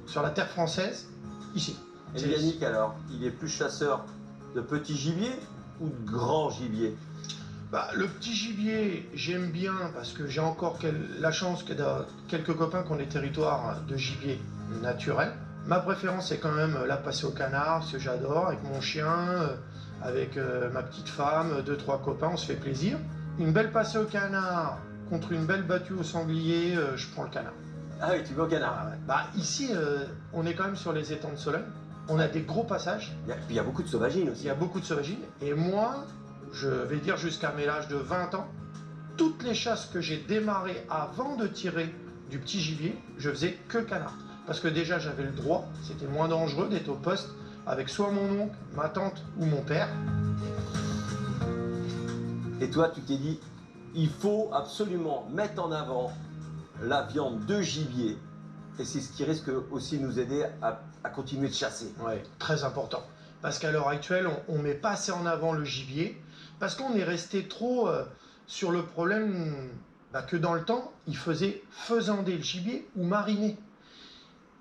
sur la terre française, ici. Et Yannick alors, il est plus chasseur de petits gibiers ou de grands gibiers? Bah, le petit gibier, j'aime bien parce que j'ai encore la chance que d'avoir quelques copains qui ont des territoires de gibier naturel. Ma préférence, c'est quand même la passer au canard, parce que j'adore, avec mon chien, avec ma petite femme, 2-3 copains, on se fait plaisir. Une belle passée au canard contre une belle battue au sanglier, je prends le canard. Ah oui, tu vas au canard. Ah ouais. Bah, ici, on est quand même sur les étangs de Sologne. On a des gros passages. Il y a beaucoup de sauvagines aussi. Il y a beaucoup de sauvagines. Et moi, je vais dire jusqu'à mes l'âge de 20 ans, toutes les chasses que j'ai démarrées avant de tirer du petit gibier, je faisais que canard. Parce que déjà, j'avais le droit, c'était moins dangereux d'être au poste avec soit mon oncle, ma tante ou mon père. Et toi, tu t'es dit, il faut absolument mettre en avant la viande de gibier. Et c'est ce qui risque aussi de nous aider à continuer de chasser. Oui, très important. Parce qu'à l'heure actuelle, on ne met pas assez en avant le gibier, parce qu'on est resté trop sur le problème que dans le temps, ils faisaient faisander le gibier ou mariner.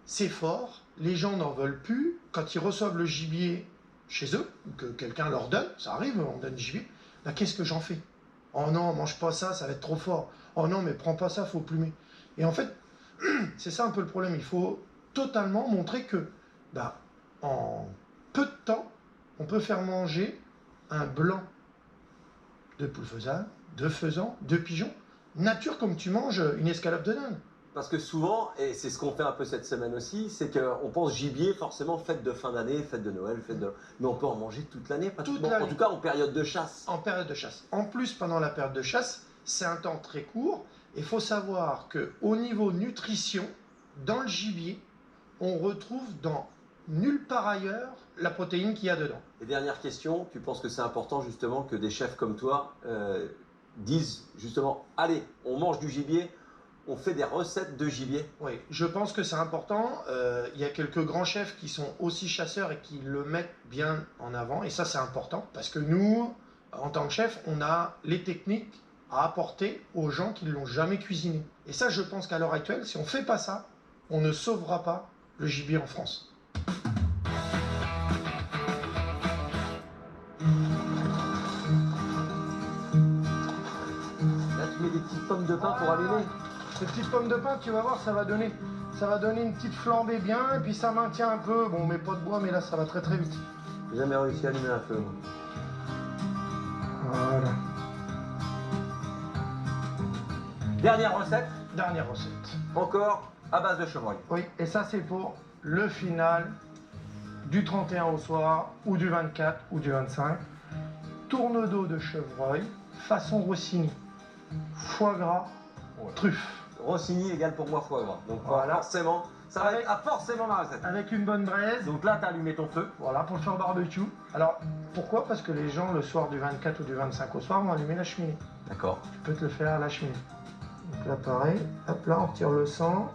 C'est fort, les gens n'en veulent plus. Quand ils reçoivent le gibier chez eux, ou que quelqu'un leur donne, ça arrive, on donne du gibier, qu'est-ce que j'en fais? Oh non, mange pas ça, ça va être trop fort. Oh non, mais prends pas ça, faut plumer. Et en fait, c'est ça un peu le problème. Il faut totalement montrer que, en peu de temps, on peut faire manger un blanc de poule faisane, de faisan, de pigeon, nature comme tu manges une escalope de dinde. Parce que souvent, et c'est ce qu'on fait un peu cette semaine aussi, c'est qu'on pense gibier, forcément fête de fin d'année, fête de Noël, mais on peut en manger toute l'année, pratiquement. En tout cas, en période de chasse. En période de chasse. En plus, pendant la période de chasse, c'est un temps très court. Il faut savoir qu'au niveau nutrition, dans le gibier, on retrouve dans nulle part ailleurs la protéine qu'il y a dedans. Et dernière question, tu penses que c'est important justement que des chefs comme toi disent justement, allez, on mange du gibier, on fait des recettes de gibier? Oui, je pense que c'est important. Il y a quelques grands chefs qui sont aussi chasseurs et qui le mettent bien en avant. Et ça, c'est important parce que nous, en tant que chef, on a les techniques à apporter aux gens qui ne l'ont jamais cuisiné. Et ça, je pense qu'à l'heure actuelle, si on ne fait pas ça, on ne sauvera pas le gibier en France. Là, tu mets des petites pommes de pain pour allumer. Ces petites pommes de pain, tu vas voir, ça va donner une petite flambée bien, et puis ça maintient un peu. Bon, on met pas de bois, mais là, ça va très très vite. J'ai jamais réussi à allumer un feu, moi. Voilà. Dernière recette. Dernière recette. Encore à base de chevreuil. Oui, et ça, c'est pour le final du 31 au soir, ou du 24, ou du 25. Tourne d'eau de chevreuil, façon Rossini. Foie gras, truffe. Rossini égale pour moi foie gras. Donc Voilà. forcément, ça va être forcément ma recette. Avec une bonne braise. Donc là, tu as allumé ton feu. Voilà, pour le faire barbecue. Alors, pourquoi? Parce que les gens, le soir du 24 ou du 25 au soir, vont allumer la cheminée. D'accord. Tu peux te le faire à la cheminée. Donc là, pareil. Hop là, on retire le sang.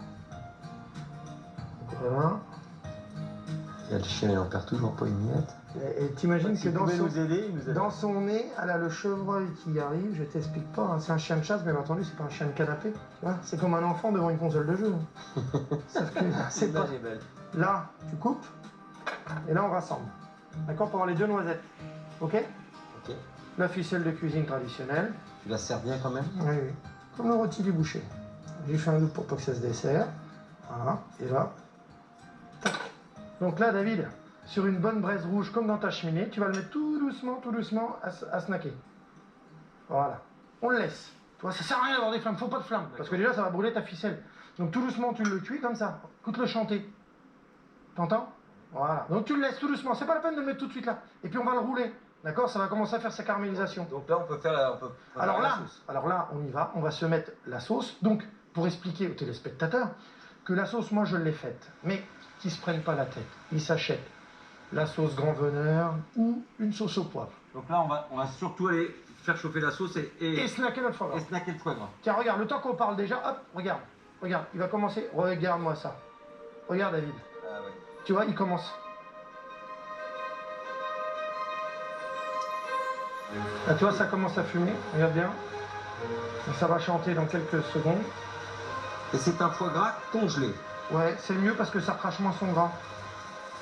Donc, voilà. Et le chien, il en perd toujours pas une miette. Et t'imagines que dans son nez, elle a le chevreuil qui arrive. Je t'explique pas, hein, c'est un chien de chasse, bien entendu, c'est pas un chien de canapé. Tu vois, c'est comme un enfant devant une console de jeu. Sauf que c'est pas... belle. Là, tu coupes, et là, on rassemble. D'accord? Pour avoir les deux noisettes. Ok? Ok. La ficelle de cuisine traditionnelle. Tu la sers bien quand même? Oui, oui. Comme le rôti du boucher. J'ai fait un loop pour pas que ça se desserre. Voilà. Et là, tac. Donc là, David, sur une bonne braise rouge comme dans ta cheminée, tu vas le mettre tout doucement à snacker. Voilà. On le laisse. Tu vois, ça sert à rien d'avoir des flammes, faut pas de flammes. Parce que déjà, ça va brûler ta ficelle. Donc tout doucement, tu le cuis comme ça. Écoute le chanter. T'entends? Voilà. Donc tu le laisses tout doucement. C'est pas la peine de le mettre tout de suite là. Et puis on va le rouler. D'accord? Ça va commencer à faire sa caramélisation. Donc là, on peut faire la sauce. Alors là, on y va. On va se mettre la sauce. Donc, pour expliquer aux téléspectateurs que la sauce, moi, je l'ai faite. Mais qu'ils ne se prennent pas la tête. Ils s'achètent la sauce grand veneur ou une sauce au poivre. Donc là, on va surtout aller faire chauffer la sauce Et snacker notre foie gras. Et snacker le foie gras. Tiens, regarde, le temps qu'on parle déjà, hop, regarde, il va commencer. Regarde-moi ça. Regarde, David. Ah ouais. Tu vois, il commence. Là, tu vois, ça commence à fumer. Regarde bien. Ça va chanter dans quelques secondes. Et c'est un foie gras congelé. Ouais, c'est le mieux parce que ça crache moins son gras.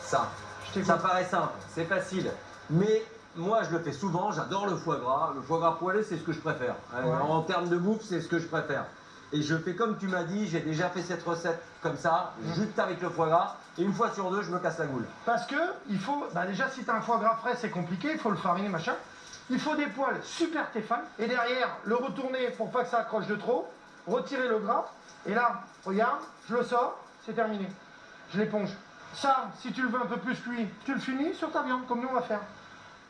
Ça. Je t'écoute. Ça paraît simple, c'est facile. Mais moi, je le fais souvent, j'adore le foie gras. Le foie gras poêlé, c'est ce que je préfère. En termes de bouffe, c'est ce que je préfère. Et je fais comme tu m'as dit, j'ai déjà fait cette recette comme ça, juste avec le foie gras. Et une fois sur deux, je me casse la goule. Parce que il faut, bah déjà si tu as un foie gras frais, c'est compliqué, il faut le fariner, machin. Il faut des poils super Tefal. Et derrière, le retourner pour pas que ça accroche de trop. Retirer le gras. Et là, regarde, je le sors, c'est terminé. Je l'éponge. Ça, si tu le veux un peu plus cuit, tu le finis sur ta viande, comme nous on va faire.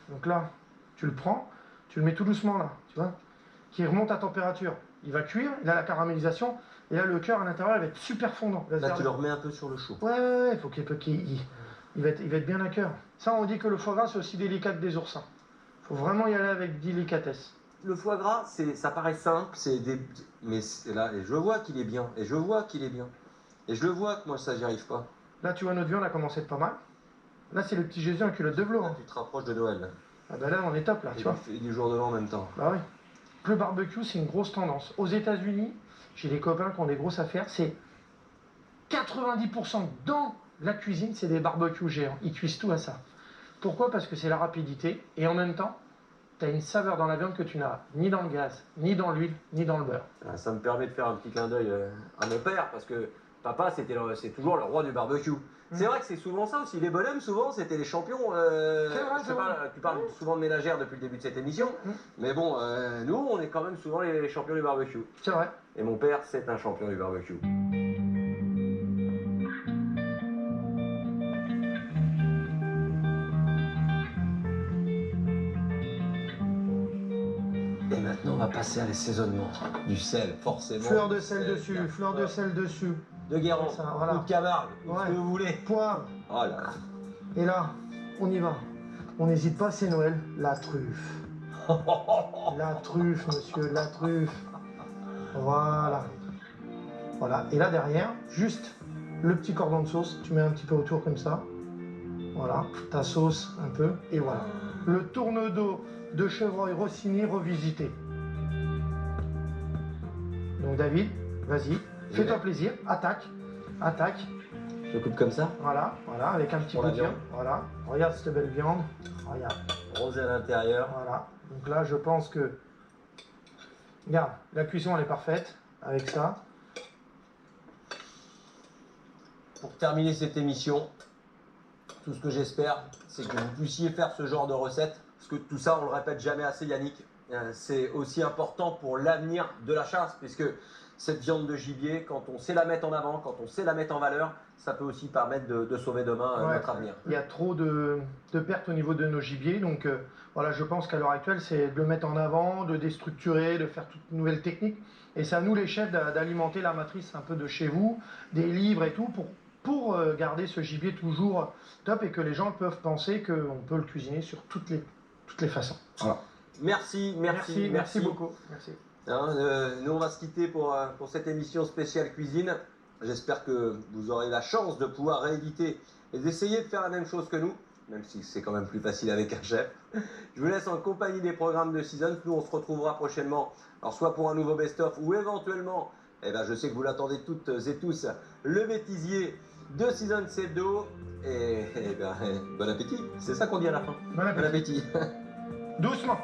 Donc là, tu le prends, tu le mets tout doucement là, tu vois, qui remonte à température. Il va cuire, il a la caramélisation, et là le cœur à l'intérieur il va être super fondant. Là, tu le remets un peu sur le chaud. Ouais, il faut il va être bien à cœur. Ça, on dit que le foie gras c'est aussi délicat que des oursins. Il faut vraiment y aller avec délicatesse. Le foie gras, ça paraît simple, mais là, et je vois qu'il est bien, et je vois qu'il est bien. Et je le vois que moi, ça, j'y arrive pas. Là, tu vois, notre viande a commencé de pas mal. Là, c'est le petit Jésus en culotte de velours. Là, tu te rapproches de Noël. Là. Ah bah là, on est top là, tu vois. Et du jour de l'an en même temps. Bah oui. Le barbecue, c'est une grosse tendance. Aux États-Unis, j'ai des copains qui ont des grosses affaires. C'est 90% dans la cuisine, c'est des barbecues géants. Ils cuisent tout à ça. Pourquoi? Parce que c'est la rapidité. Et en même temps, tu as une saveur dans la viande que tu n'as ni dans le gaz, ni dans l'huile, ni dans le beurre. Ça me permet de faire un petit clin d'œil à mon père, parce que papa, c'est toujours le roi du barbecue. C'est vrai que c'est souvent ça aussi. Les bonhommes, souvent, c'était les champions. C'est vrai. Tu parles souvent de ménagères depuis le début de cette émission. Mais bon, nous, on est quand même souvent les champions du barbecue. C'est vrai. Et mon père, c'est un champion du barbecue. Et maintenant, on va passer à l'assaisonnement. Du sel, forcément. Fleur de sel dessus, fleur de sel dessus. De Guérande, Ça, voilà. ou de Camargue, Ouais. ce que vous voulez. Poivre. Oh là là. Et là, on y va. On n'hésite pas, c'est Noël. La truffe. La truffe, monsieur, la truffe. Voilà. Voilà. Et là, derrière, juste le petit cordon de sauce. Tu mets un petit peu autour comme ça. Voilà. Ta sauce, un peu. Et voilà. Le tourne-dos de chevreuil Rossini revisité. Donc, David, vas-y. Fais-toi plaisir. Attaque. Attaque. Je coupe comme ça, Voilà. Voilà. Avec un petit Pour peu la de viande. viande. Voilà. Regarde cette belle viande. Regarde. rosé à l'intérieur. Voilà. Donc là, je pense que... Regarde, la cuisson, elle est parfaite avec ça. Pour terminer cette émission, tout ce que j'espère, c'est que vous puissiez faire ce genre de recette. Parce que tout ça, on le répète jamais assez, Yannick. C'est aussi important pour l'avenir de la chasse, puisque cette viande de gibier, quand on sait la mettre en avant, quand on sait la mettre en valeur, ça peut aussi permettre de sauver demain Ouais. notre avenir. Il y a trop de pertes au niveau de nos gibiers, donc voilà, je pense qu'à l'heure actuelle, c'est de le mettre en avant, de déstructurer, de faire toute une nouvelle technique. Et c'est à nous les chefs d'alimenter la matrice un peu de chez vous, des livres et tout, pour garder ce gibier toujours top et que les gens peuvent penser qu'on peut le cuisiner sur toutes les façons. Voilà. Merci beaucoup. Merci. Hein, nous, on va se quitter pour cette émission spéciale cuisine. J'espère que vous aurez la chance de pouvoir rééditer et d'essayer de faire la même chose que nous, même si c'est quand même plus facile avec un chef. Je vous laisse en compagnie des programmes de Seasons. Nous, on se retrouvera prochainement, alors soit pour un nouveau best-of ou éventuellement, eh ben, je sais que vous l'attendez toutes et tous, le bêtisier de Seasons Hebdo. Et ben, bon appétit, c'est ça qu'on dit à la fin. Bon appétit. Bon appétit. Doucement.